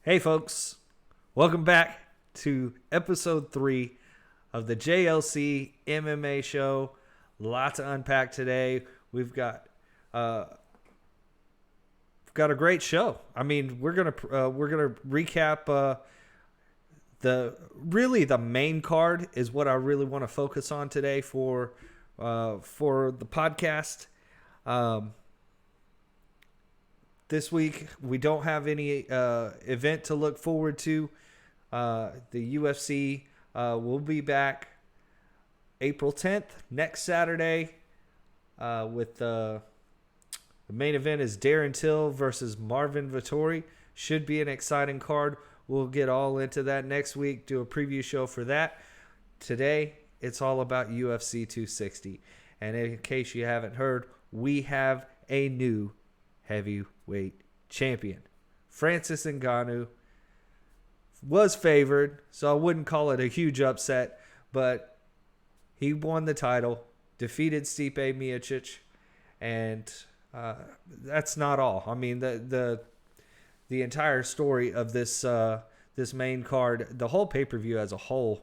Hey folks, welcome back to episode 3 of the JLC MMA Show. Lots to unpack today. We've got a great show. I mean, we're gonna recap the main card is what I really want to focus on today for the podcast. This week, we don't have any event to look forward to. The UFC will be back April 10th, next Saturday, with the main event is Darren Till versus Marvin Vettori. Should be an exciting card. We'll get all into that next week, do a preview show for that. Today, it's all about UFC 260. And in case you haven't heard, we have a new heavyweight champion. Francis Ngannou was favored, so I wouldn't call it a huge upset, but he won the title, defeated Stipe Miocic, and that's not all. I mean, the entire story of this main card, the whole pay-per-view as a whole,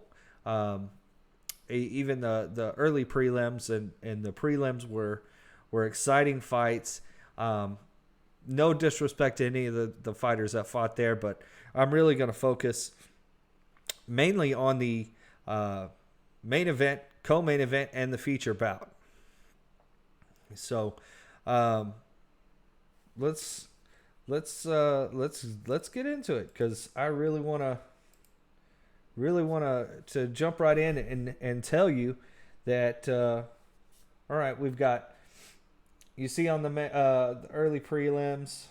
even the early prelims and the prelims were exciting fights. No disrespect to any of the fighters that fought there, but I'm really going to focus mainly on the main event, co-main event, and the feature bout. So let's get into it, because I really want to jump right in and tell you that all right, we've got. You see on the early prelims,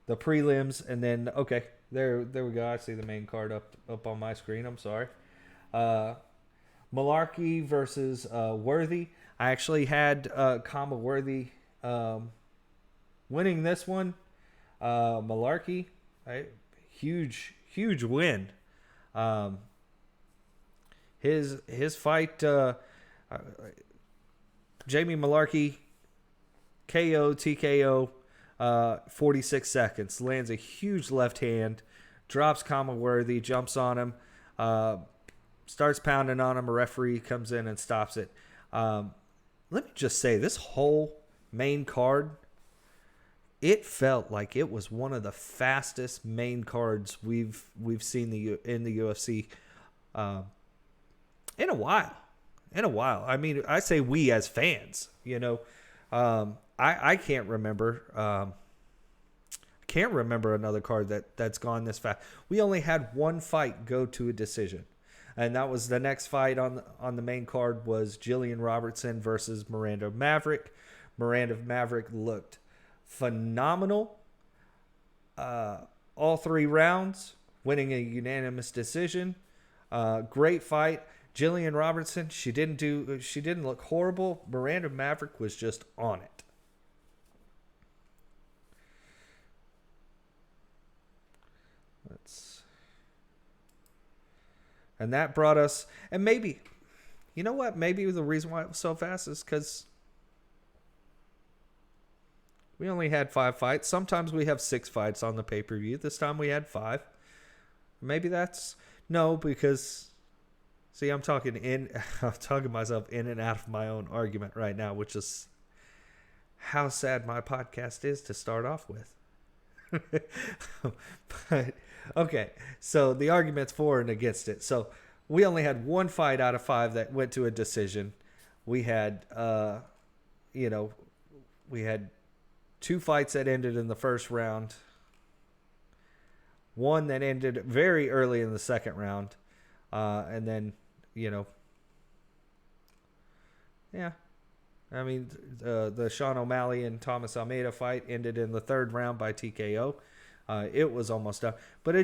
and then, okay, there we go. I see the main card up on my screen. I'm sorry. Malarkey versus Worthy. I actually had Kama Worthy winning this one. Malarkey, right? Huge win. His fight. Jamie Malarkey, KO, TKO, 46 seconds. Lands a huge left hand, drops Kama Worthy, jumps on him, starts pounding on him. A referee comes in and stops it. Let me just say, this whole main card, it felt like it was one of the fastest main cards we've seen in the UFC in a while. I mean, I say we as fans, I can't remember. Another card that's gone this fast. We only had one fight go to a decision, and that was the next fight on the main card was Jillian Robertson versus Miranda Maverick. Miranda Maverick looked phenomenal. All 3 rounds, winning a unanimous decision. Great fight. Jillian Robertson, she didn't look horrible. Miranda Maverick was just on it. And that brought us, and maybe, you know what? Maybe the reason why it was so fast is because we only had 5 fights. Sometimes we have 6 fights on the pay-per-view. This time we had 5. Maybe because see, I'm talking myself in and out of my own argument right now, which is how sad my podcast is to start off with. But okay, so the argument's for and against it. So we only had 1 fight out of 5 that went to a decision. We had, we had 2 fights that ended in the first round. 1 that ended very early in the second round, and then. I mean, the Sean O'Malley and Thomas Almeida fight ended in the 3rd round by TKO. It was almost done, but I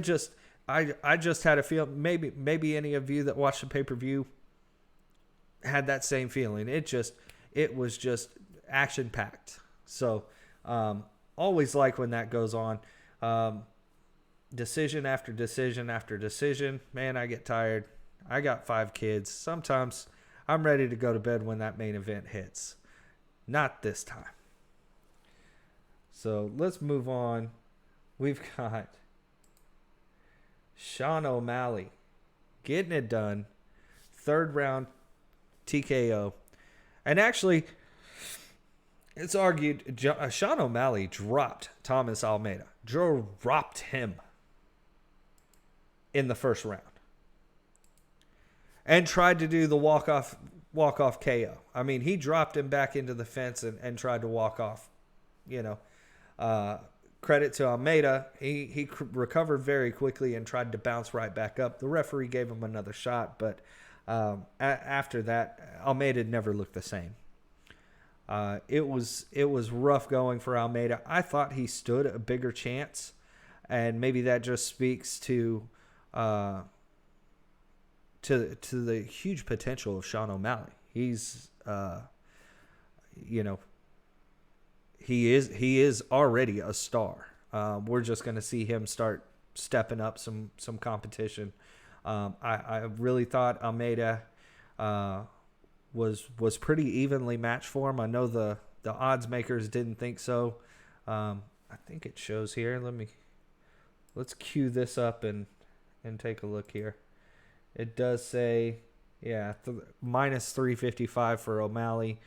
just had a feel. Maybe any of you that watched the pay-per-view had that same feeling. It was just action packed. So always like when that goes on. Decision after decision after decision. Man, I get tired. I got 5 kids. Sometimes I'm ready to go to bed when that main event hits. Not this time. So let's move on we've got Sean O'Malley getting it done. Third round TKO. And actually, it's argued Sean O'Malley dropped Thomas Almeida. Dropped him in the first round. And tried to do the walk-off KO. I mean, he dropped him back into the fence and tried to walk off. Credit to Almeida. He recovered very quickly and tried to bounce right back up. The referee gave him another shot, but after that, Almeida never looked the same. It was rough going for Almeida. I thought he stood a bigger chance, and maybe that just speaks to the huge potential of Sean O'Malley. He's he is already a star. We're just going to see him start stepping up some competition. I really thought Almeida was pretty evenly matched for him. I know the odds makers didn't think so. I think it shows here. Let's cue this up and take a look here. It does say, minus 355 for O'Malley,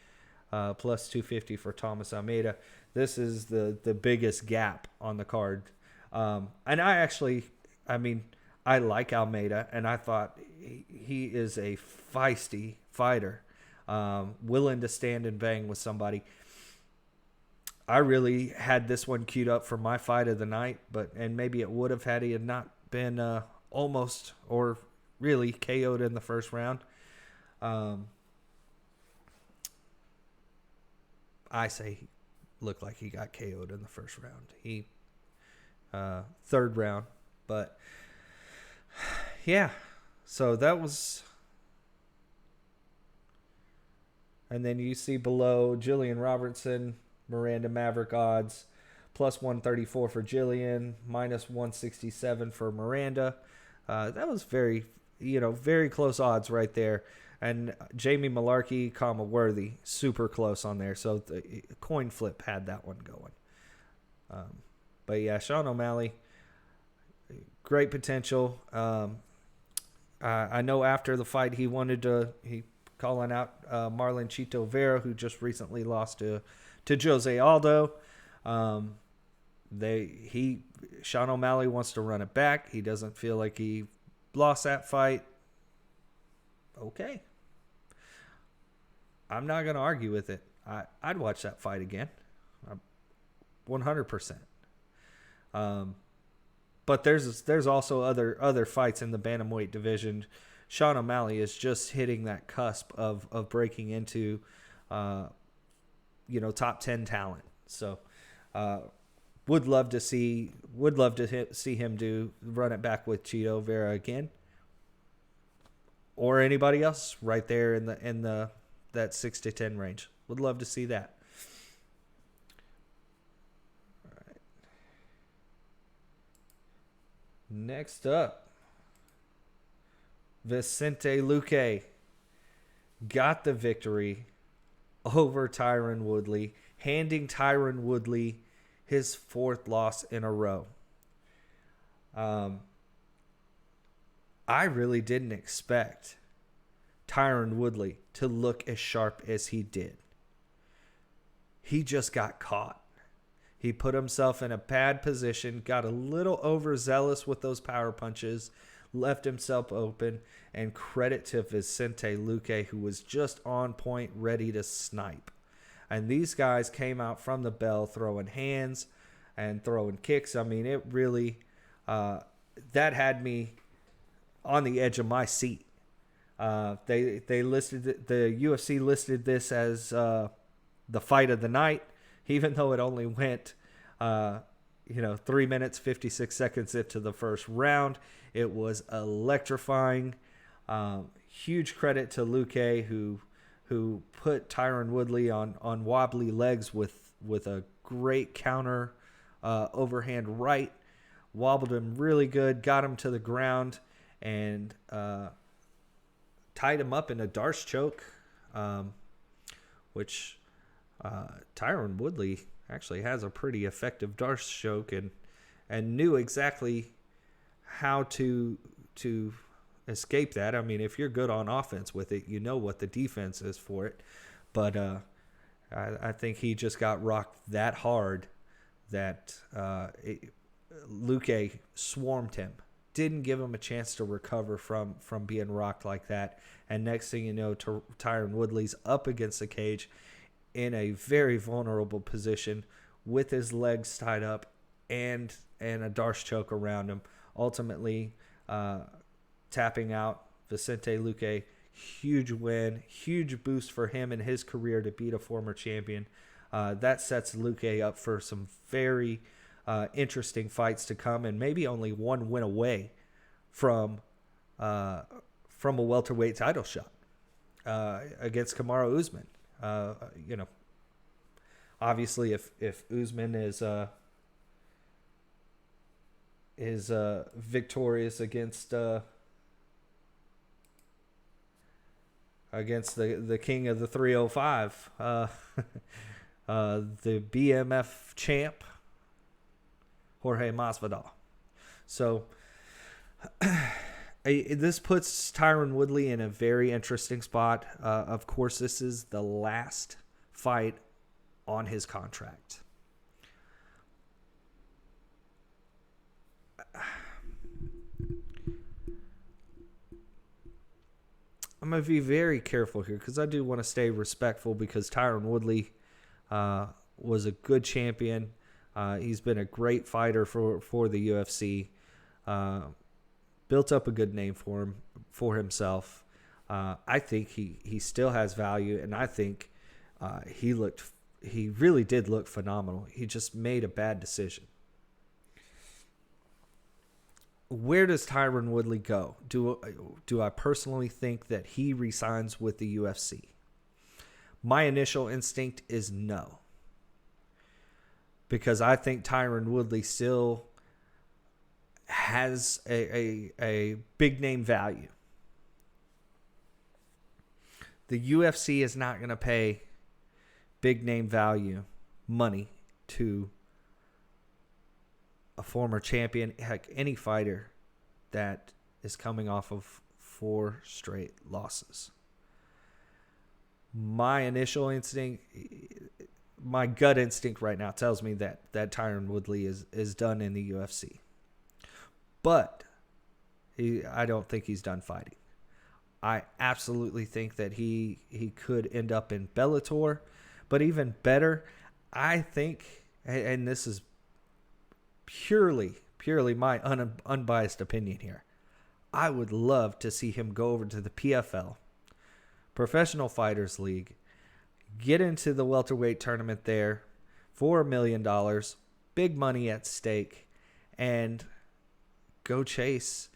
plus 250 for Thomas Almeida. This is the biggest gap on the card. And I like Almeida, and I thought he is a feisty fighter, willing to stand and bang with somebody. I really had this one queued up for my fight of the night, and maybe it would have had he had not been almost or really KO'd in the first round. I say he looked like he got KO'd in the first round. He third round, but yeah. So that was, and then you see below Jillian Robertson, Miranda Maverick odds, plus 134 for Jillian, minus 167 for Miranda. That was very close odds right there. And Jamie Malarkey, Worthy, super close on there. So the coin flip had that one going. But yeah, Sean O'Malley, great potential. I know after the fight he calling out Marlon Chito Vera, who just recently lost to Jose Aldo. Sean O'Malley wants to run it back. He doesn't feel like he lost that fight. Okay. I'm not going to argue with it. I'd watch that fight again. 100%. But there's also other fights in the bantamweight division. Sean O'Malley is just hitting that cusp of breaking into top 10 talent. So would love to see him run it back with Chito Vera again, or anybody else right there in that 6 to 10 range. Would love to see that. All right. Next up, Vicente Luque got the victory over Tyron Woodley, handing Tyron Woodley his 4th loss in a row. I really didn't expect Tyron Woodley to look as sharp as he did. He just got caught. He put himself in a bad position, got a little overzealous with those power punches, left himself open, and credit to Vicente Luque, who was just on point, ready to snipe. And these guys came out from the bell throwing hands and throwing kicks. I mean, it really, that had me on the edge of my seat. They listed the UFC listed this as the fight of the night, even though it only went 3 minutes 56 seconds into the first round. It was electrifying. Huge credit to Luque, who put Tyron Woodley on wobbly legs with a great counter overhand right, wobbled him really good, got him to the ground, and tied him up in a Darce choke, which Tyron Woodley actually has a pretty effective Darce choke, and and knew exactly how to escape that. I mean, if you're good on offense with it, you know what the defense is for it. But I think he just got rocked that hard that Luque swarmed him, didn't give him a chance to recover from being rocked like that. And next thing you know, Tyron Woodley's up against the cage in a very vulnerable position with his legs tied up and a Darce choke around him, ultimately tapping out Vicente Luque. Huge win, huge boost for him in his career to beat a former champion. That sets Luque up for some very interesting fights to come, and maybe only one win away from a welterweight title shot against Kamaru Usman. Obviously, if Usman is victorious against the king of the 305, the BMF champ, Jorge Masvidal. So this puts Tyron Woodley in a very interesting spot. Of course, this is the last fight on his contract. I'm going to be very careful here because I do want to stay respectful, because Tyron Woodley was a good champion. He's been a great fighter for the UFC. Built up a good name for himself. I think he still has value, and I think he really did look phenomenal. He just made a bad decision. Where does Tyron Woodley go? Do I personally think that he resigns with the UFC? My initial instinct is no, because I think Tyron Woodley still has a big name value. The UFC is not going to pay big name value money to a former champion, heck, any fighter that is coming off of 4 straight losses. My initial instinct, my gut instinct right now tells me that Tyron Woodley is done in the UFC. But I don't think he's done fighting. I absolutely think that he could end up in Bellator. But even better, I think, and this is purely my unbiased opinion here, I would love to see him go over to the PFL, Professional Fighters League, get into the welterweight tournament there for $1 million, big money at stake, and go chase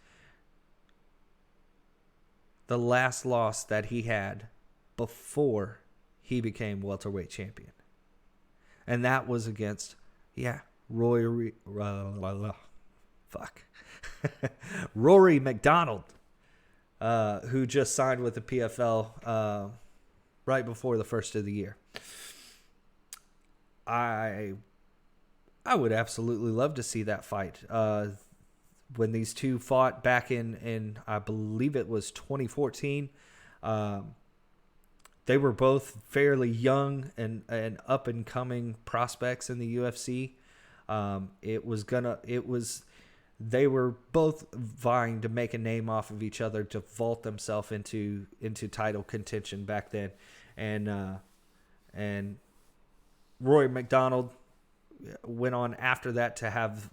the last loss that he had before he became welterweight champion. And that was against, Rory McDonald, who just signed with the PFL right before the first of the year. I would absolutely love to see that fight. When these two fought back in I believe it was 2014, they were both fairly young and up and coming prospects in the UFC. They were both vying to make a name off of each other to vault themselves into title contention back then. And Roy McDonald went on after that to have,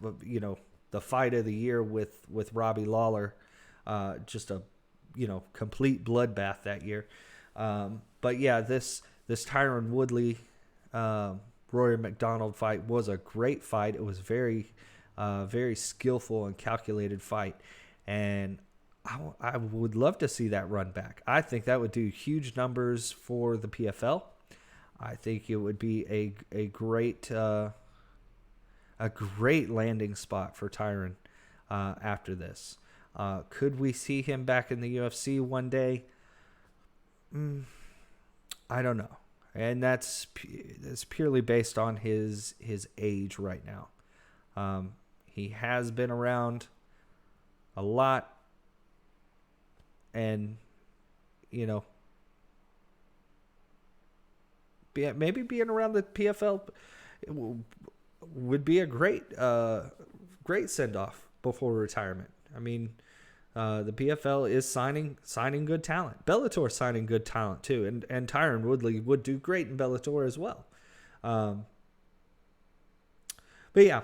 the fight of the year with Robbie Lawler, just a, complete bloodbath that year. But yeah, this Tyron Woodley, Rory McDonald fight was a great fight. It was very skillful and calculated fight, and I would love to see that run back. I think that would do huge numbers for the PFL. I think it would be a great landing spot for Tyron after this. Could we see him back in the UFC one day? I don't know. And that's purely based on his age right now. He has been around a lot. And, you know, maybe being around the PFL would be a great send-off before retirement. I mean, the PFL is signing good talent. Bellator signing good talent too, and Tyron Woodley would do great in Bellator as well. But yeah,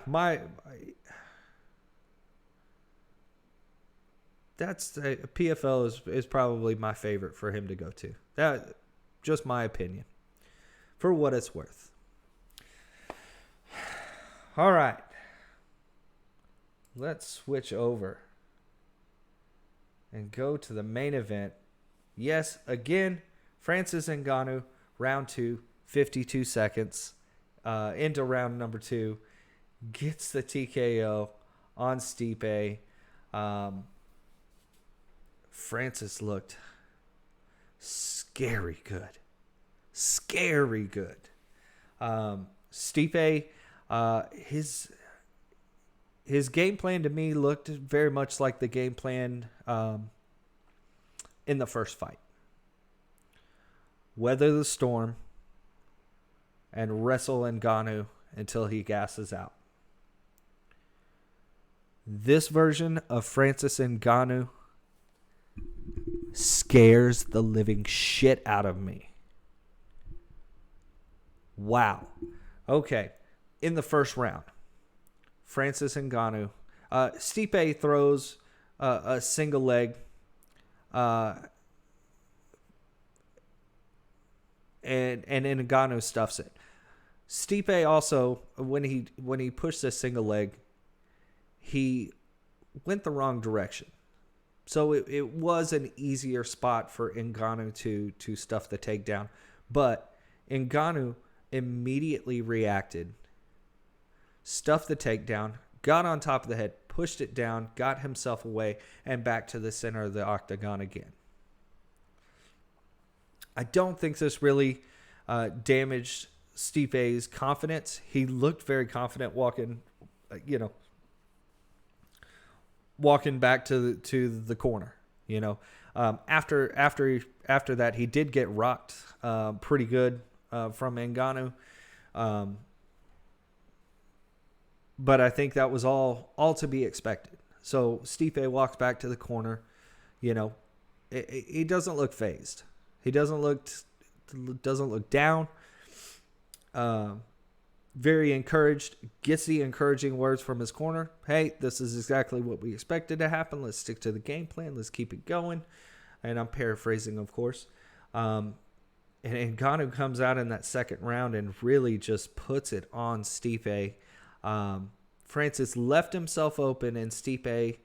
that's PFL is probably my favorite for him to go to. That just my opinion, for what it's worth. All right, let's switch over and go to the main event. Yes, again, Francis Ngannou, round 2, 52 seconds into round number 2, gets the TKO on Stipe. Francis looked scary good. Scary good. Stipe, his game plan to me looked very much like the game plan in the first fight. Weather the storm and wrestle Ngannou until he gasses out. This version of Francis Ngannou scares the living shit out of me. Wow. Okay. In the first round, Francis Ngannou, Stipe throws a single leg, and Ngannou stuffs it. Stipe also, when he pushed this single leg, he went the wrong direction. So it was an easier spot for Ngannou to stuff the takedown. But Ngannou immediately reacted, stuffed the takedown, got on top of the head, pushed it down, got himself away, and back to the center of the octagon again. I don't think this really damaged Stipe's confidence. He looked very confident walking back to the corner. After that, he did get rocked pretty good from Ngannou. But I think that was all to be expected. So Stipe walks back to the corner. He doesn't look phased. He doesn't look down. Very encouraged. Gets the encouraging words from his corner. Hey, this is exactly what we expected to happen. Let's stick to the game plan. Let's keep it going. And I'm paraphrasing, of course. And Ngannou comes out in that second round and really just puts it on Stipe. Francis left himself open, and Stipe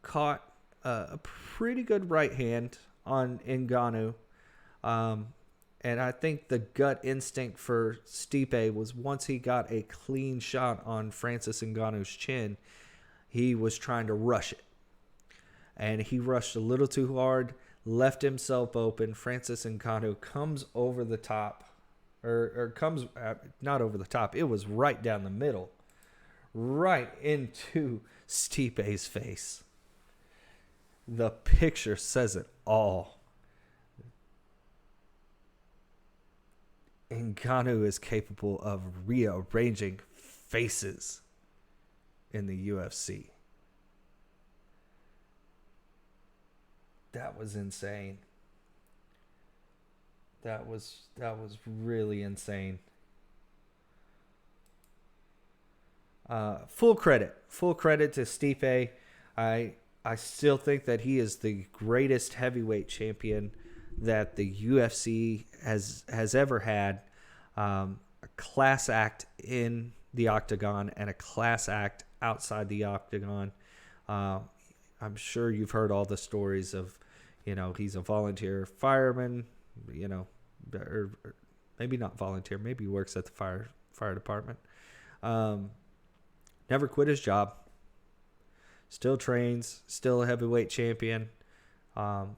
caught a pretty good right hand on Ngannou. And I think the gut instinct for Stipe was, once he got a clean shot on Francis Ngannou's chin, he was trying to rush it. And he rushed a little too hard, left himself open. Francis Ngannou comes over the top, or comes not over the top. It was right down the middle, right into Stipe's face. The picture says it all. Ngannou is capable of rearranging faces in the UFC. That was insane. That was really insane. Full credit to Stipe. I still think that he is the greatest heavyweight champion that the UFC has ever had. A class act in the octagon and a class act outside the octagon. I'm sure you've heard all the stories of, he's a volunteer fireman, or maybe not volunteer, maybe he works at the fire department. Never quit his job. Still trains, still a heavyweight champion. And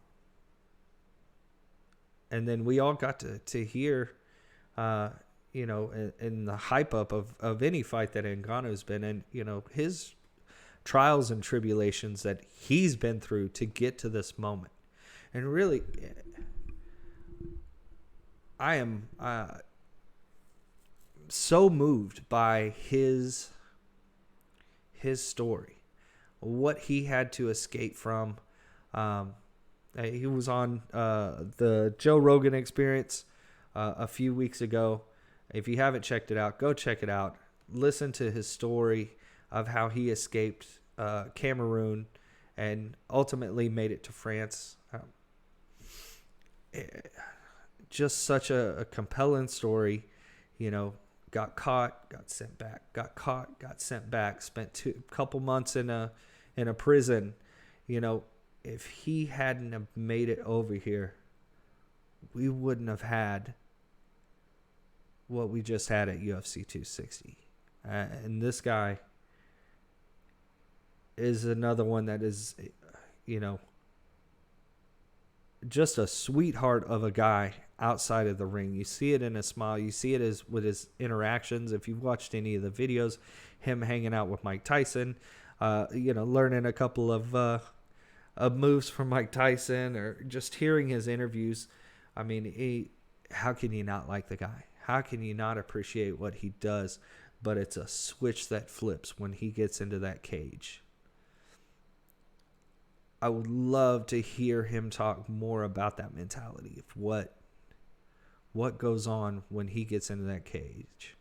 then we all got to hear in the hype up of any fight that Ngannou's been in, his trials and tribulations that he's been through to get to this moment. And really, I am so moved by his story, what he had to escape from. He was on the Joe Rogan Experience a few weeks ago. If you haven't checked it out, go check it out. Listen to his story of how he escaped Cameroon and ultimately made it to France. Just such a compelling story. Got caught, got sent back, got caught, got sent back, spent a couple months in a prison. If he hadn't have made it over here, we wouldn't have had what we just had at UFC 260. And this guy is another one that is, just a sweetheart of a guy outside of the ring. You see it in his smile. You see it with his interactions. If you've watched any of the videos, him hanging out with Mike Tyson, learning a couple of moves from Mike Tyson, or just hearing his interviews. I mean, how can you not like the guy? How can you not appreciate what he does? But it's a switch that flips when he gets into that cage. I would love to hear him talk more about that mentality of what goes on when he gets into that cage.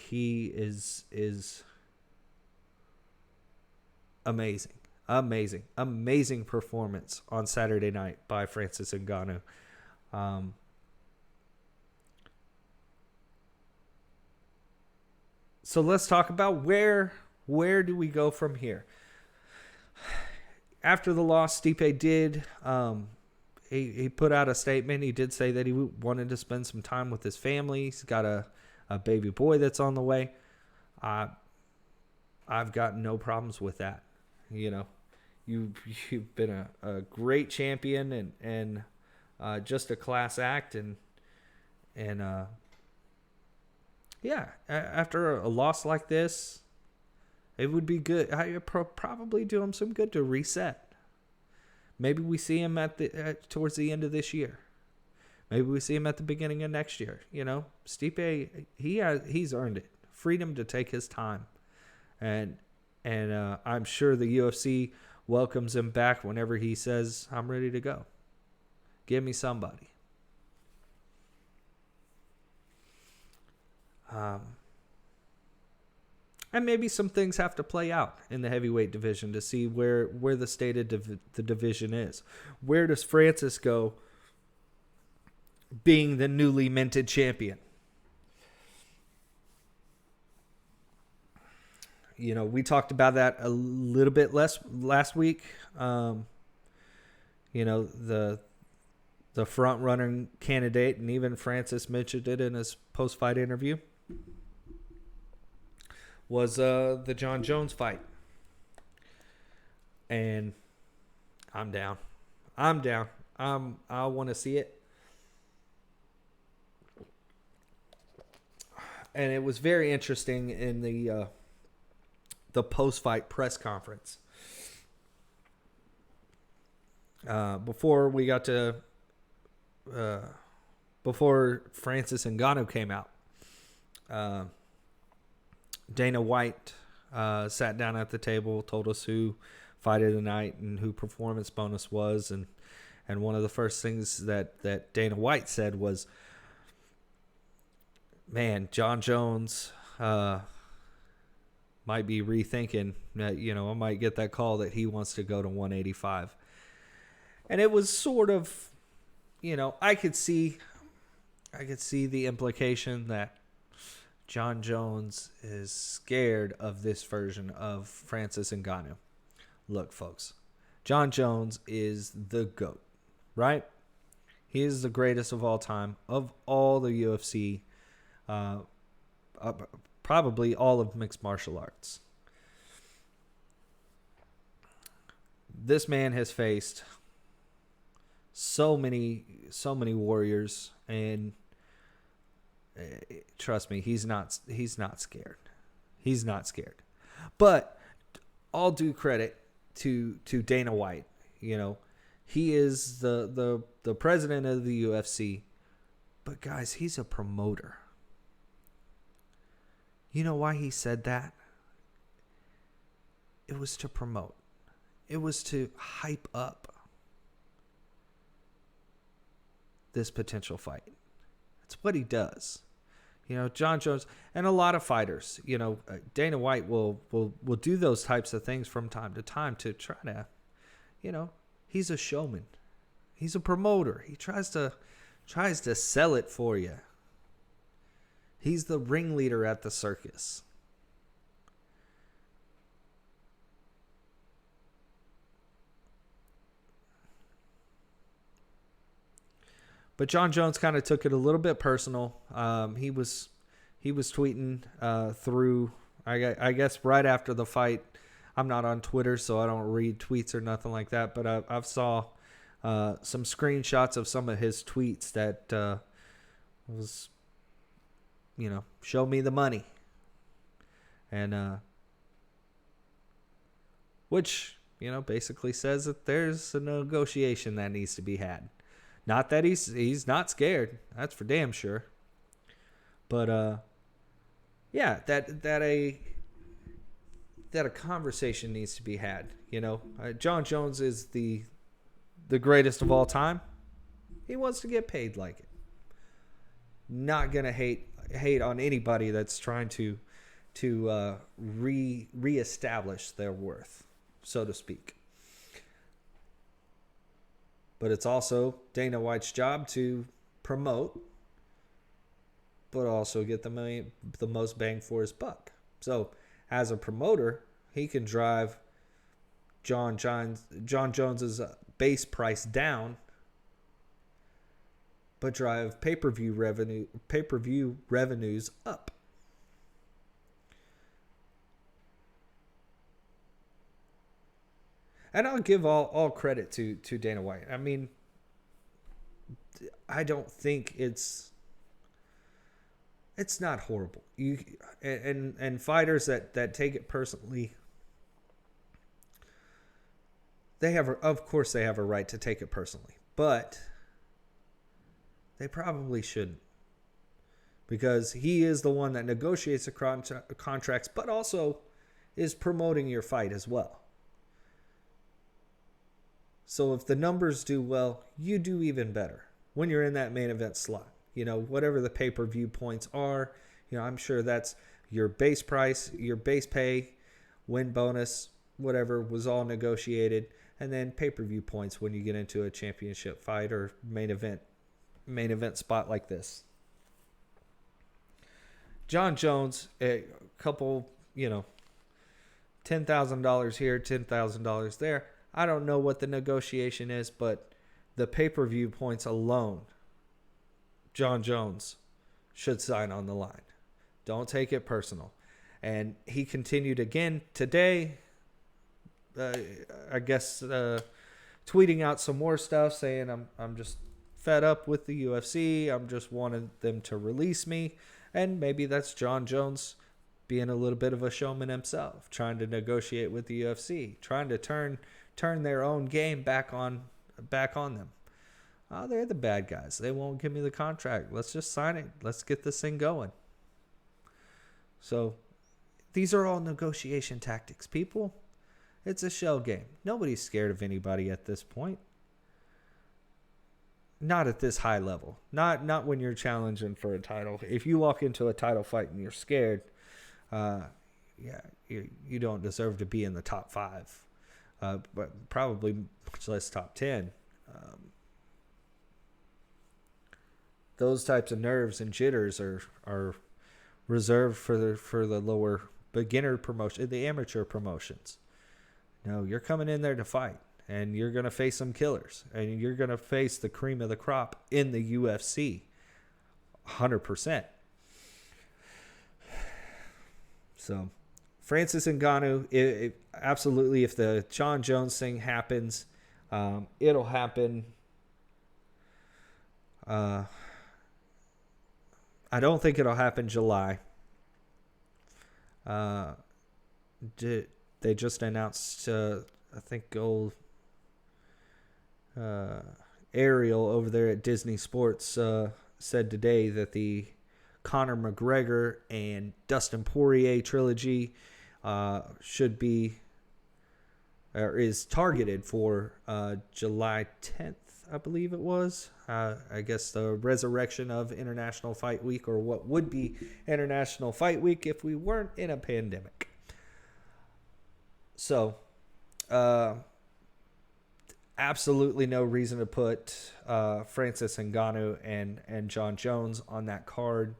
He is amazing. Amazing performance on Saturday night by Francis Ngannou. So let's talk about where do we go from here? After the loss, Stipe did he put out a statement. He did say that he wanted to spend some time with his family. He's got a baby boy that's on the way. I've got no problems with that. You've been a great champion and just a class act and after a loss like this, it would be good. I probably do him some good to reset. Maybe we see him towards the end of this year. Maybe we see him at the beginning of next year. Stipe, he's earned it. Freedom to take his time, and I'm sure the UFC welcomes him back whenever he says, "I'm ready to go. Give me somebody." And maybe some things have to play out in the heavyweight division to see where the state of the division is. Where does Francis go being the newly minted champion? We talked about that a little bit last week. The front runner candidate, and even Francis mentioned it in his post-fight interview, was the John Jones fight. And I'm down. I want to see it. And it was very interesting in the post-fight press conference. Before we got to before Francis Ngannou came out, Dana White sat down at the table, told us who fight of the night and who performance bonus was, and one of the first things that Dana White said was, "Man, John Jones might be rethinking that. I might get that call that he wants to go to 185." And it was sort of, I could see the implication that John Jones is scared of this version of Francis Ngannou. Look, folks, John Jones is the GOAT, right? He is the greatest of all time, of all the UFC, probably all of mixed martial arts. This man has faced so many warriors, and Trust me, he's not scared. He's not scared. But all due credit to Dana White. You know, he is the president of the UFC. But guys, he's a promoter. You know why he said that? It was to promote. It was to hype up this potential fight. That's what he does. You know, John Jones and a lot of fighters, you know, Dana White will do those types of things from time to time to try to, you know, he's a showman. He's a promoter. He tries to sell it for you. He's the ringleader at the circus. But John Jones kind of took it a little bit personal. He was tweeting through, I guess, right after the fight. I'm not on Twitter, so I don't read tweets or nothing like that. But I've saw some screenshots of some of his tweets that was, you know, show me the money. And which, you know, basically says that there's a negotiation that needs to be had. Not that he's not scared. That's for damn sure. But yeah, that a conversation needs to be had. You know, John Jones is the greatest of all time. He wants to get paid like it. Not gonna hate on anybody that's trying to reestablish their worth, so to speak. But it's also Dana White's job to promote, but also get the most bang for his buck. So as a promoter, he can drive John Jones's base price down, but drive pay-per-view revenues up. And I'll give all credit to Dana White. I mean, I don't think it's not horrible. And fighters that take it personally, of course they have a right to take it personally, but they probably shouldn't, because he is the one that negotiates the contracts, but also is promoting your fight as well. So if the numbers do well, you do even better when you're in that main event slot. You know, whatever the pay-per-view points are, you know, I'm sure that's your base price, your base pay, win bonus, whatever was all negotiated, and then pay-per-view points when you get into a championship fight or main event spot like this. John Jones, a couple, you know, $10,000 here, $10,000 there. I don't know what the negotiation is, but the pay-per-view points alone, John Jones should sign on the line. Don't take it personal. And he continued again today, I guess, tweeting out some more stuff saying, I'm just fed up with the UFC. I'm just wanting them to release me. And maybe that's John Jones being a little bit of a showman himself, trying to negotiate with the UFC, trying to turn their own game back on them. Oh, they're the bad guys. They won't give me the contract. Let's just sign it. Let's get this thing going. So these are all negotiation tactics, people. It's a shell game. Nobody's scared of anybody at this point. Not at this high level. Not when you're challenging for a title. If you walk into a title fight and you're scared, you don't deserve to be in the top 5. But probably much less top 10. Those types of nerves and jitters are reserved for the lower beginner promotion, the amateur promotions. No, you're coming in there to fight, and you're going to face some killers, and you're going to face the cream of the crop in the UFC, 100%. So, Francis Ngannou, absolutely, if the John Jones thing happens, it'll happen. I don't think it'll happen July. They just announced, I think, old Ariel over there at Disney Sports said today that the Conor McGregor and Dustin Poirier trilogy should be, or is targeted for July 10th, I believe it was. I guess the resurrection of International Fight Week, or what would be International Fight Week if we weren't in a pandemic. So, absolutely no reason to put Francis Ngannou and John Jones on that card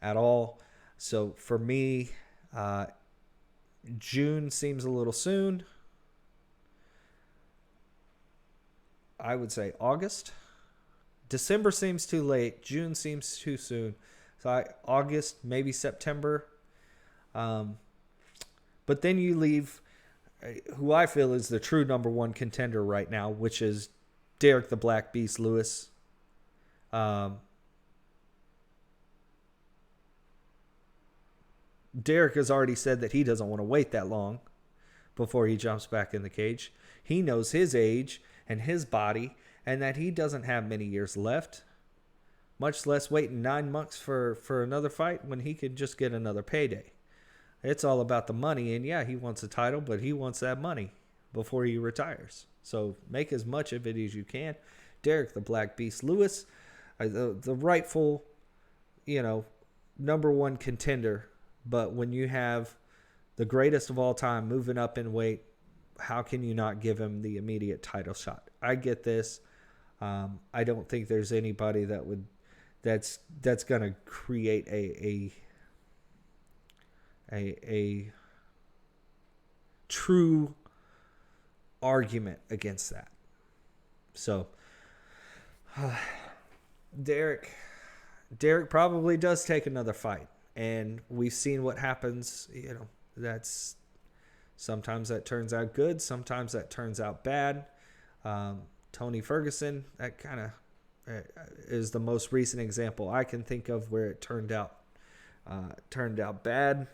at all. So for me, June seems a little soon. I would say August. December seems too late. June seems too soon. So August, maybe September. But then you leave who I feel is the true number one contender right now, which is Derek the Black Beast Lewis. Derek has already said that he doesn't want to wait that long before he jumps back in the cage. He knows his age and his body, and that he doesn't have many years left, much less waiting 9 months for another fight when he could just get another payday. It's all about the money, and yeah, he wants a title, but he wants that money before he retires. So make as much of it as you can. Derek the Black Beast Lewis, the rightful, number one contender. But when you have the greatest of all time moving up in weight, how can you not give him the immediate title shot? I get this. I don't think there's anybody that's going to create a true argument against that. So Derek probably does take another fight, and we've seen what happens. That's sometimes that turns out good, sometimes that turns out bad. Tony Ferguson, that kind of is the most recent example I can think of where it turned out bad.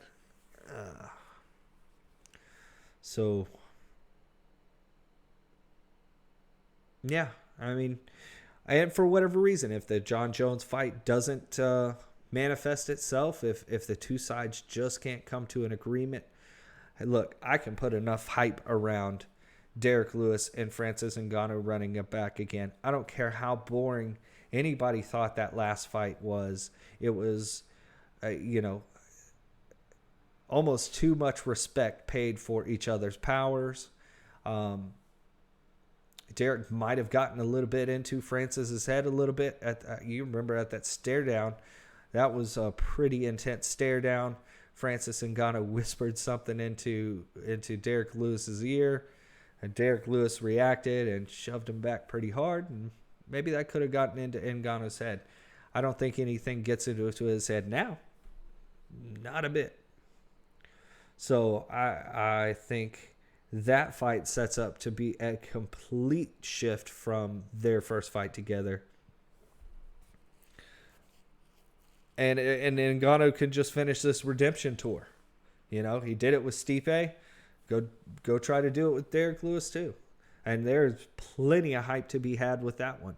So yeah, I mean, and for whatever reason, if the John Jones fight doesn't manifest itself, if the two sides just can't come to an agreement, look, I can put enough hype around Derek Lewis and Francis Ngannou running it back again. I don't care how boring anybody thought that last fight was. It was, almost too much respect paid for each other's powers. Derek might have gotten a little bit into Francis's head a little bit. You remember at that stare down, that was a pretty intense stare down. Francis Ngannou whispered something into Derek Lewis's ear, and Derek Lewis reacted and shoved him back pretty hard, and maybe that could have gotten into Ngannou's head. I don't think anything gets into his head now. Not a bit. So I think that fight sets up to be a complete shift from their first fight together. And Ngannou can just finish this redemption tour. He did it with Stipe. Go try to do it with Derek Lewis too. And there's plenty of hype to be had with that one.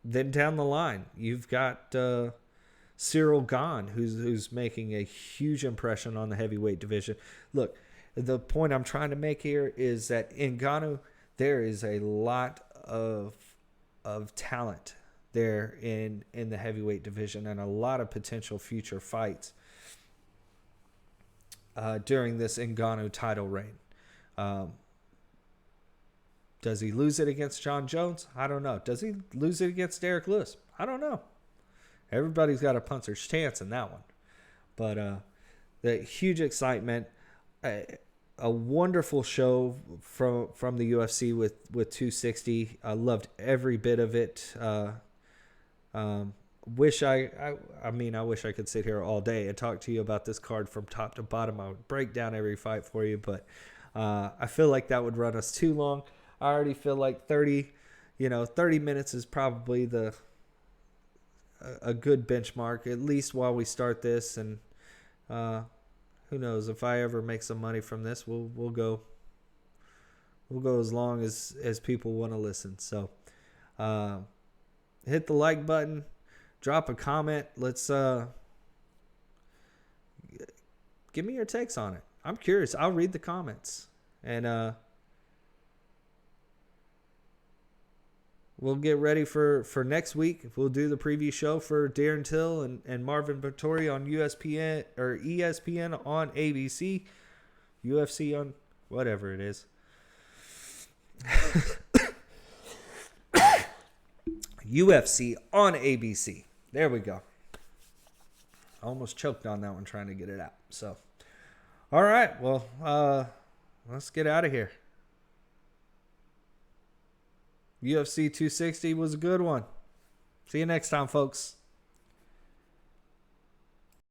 Then down the line, you've got Cyril Gane, who's making a huge impression on the heavyweight division. Look, the point I'm trying to make here is that in Ngannou, there is a lot of talent there in the heavyweight division, and a lot of potential future fights during this Ngannou title reign. Does he lose it against John Jones? I don't know. Does he lose it against Derek Lewis? I don't know. Everybody's got a puncher's chance in that one. But the huge excitement, a wonderful show from the UFC with 260. I loved every bit of it. Wish I wish I could sit here all day and talk to you about this card from top to bottom. I would break down every fight for you, but I feel like that would run us too long. I already feel like 30 minutes is probably the a good benchmark, at least while we start this. And who knows, if I ever make some money from this, we'll go as long as people want to listen. So hit the like button, drop a comment. Let's give me your takes on it. I'm curious. I'll read the comments, and we'll get ready for next week. We'll do the preview show for Darren Till and Marvin Vettori on ESPN or ESPN on ABC, UFC on whatever it is. UFC on ABC. There we go. I almost choked on that one trying to get it out. So, all right. Well, let's get out of here. UFC 260 was a good one. See you next time, folks.